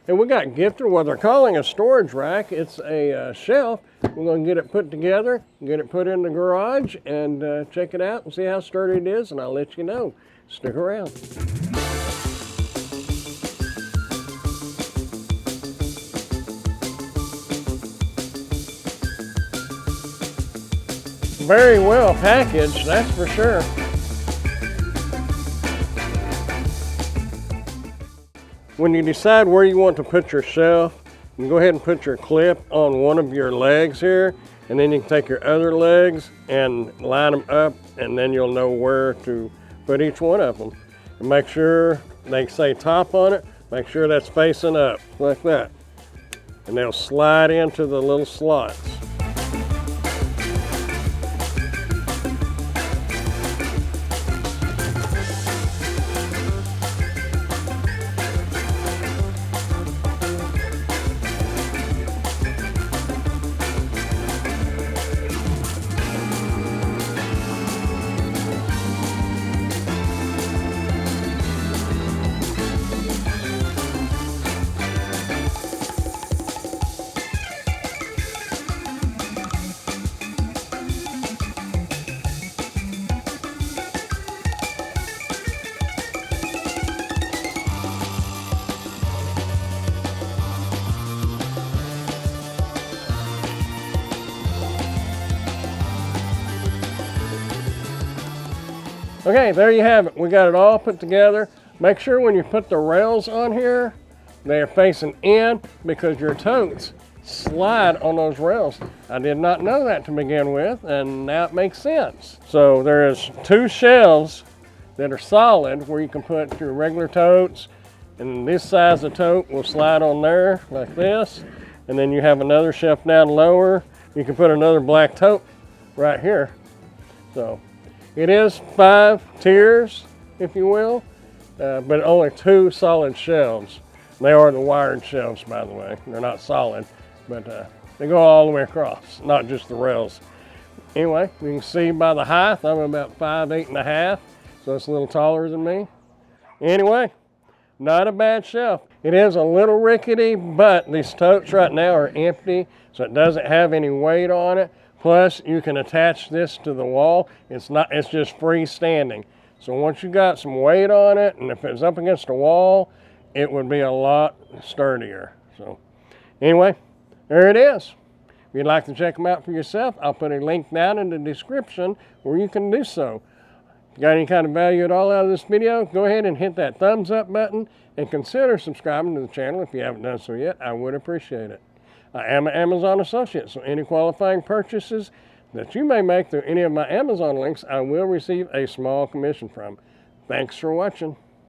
And we got gifted what they're calling a storage rack. It's a shelf. We're going to get it put together, get it put in the garage, and check it out and see how sturdy it is, and I'll let you know. Stick around. Very well packaged, that's for sure. When you decide where you want to put your shelf, you can go ahead and put your clip on one of your legs here, and then you can take your other legs and line them up, and then you'll know where to put each one of them. And make sure they say top on it, make sure that's facing up, like that. And they'll slide into the little slots. Okay, there you have it. We got it all put together. Make sure when you put the rails on here, they are facing in because your totes slide on those rails. I did not know that to begin with, and now it makes sense. So there is 2 shelves that are solid where you can put your regular totes, and this size of tote will slide on there like this. And then you have another shelf down lower. You can put another black tote right here. So it is 5 tiers, if you will, but only 2 solid shelves. They are the wired shelves, by the way. They're not solid, but they go all the way across, not just the rails. Anyway, you can see by the height, I'm about 5'8½", so it's a little taller than me. Anyway, not a bad shelf. It is a little rickety, but these totes right now are empty, so it doesn't have any weight on it. Plus, you can attach this to the wall. It's just freestanding. So once you got some weight on it, and if it was up against a wall, it would be a lot sturdier. So anyway, there it is. If you'd like to check them out for yourself, I'll put a link down in the description where you can do so. If you got any kind of value at all out of this video, go ahead and hit that thumbs up button and consider subscribing to the channel if you haven't done so yet. I would appreciate it. I am an Amazon associate, so any qualifying purchases that you may make through any of my Amazon links, I will receive a small commission from. Thanks for watching.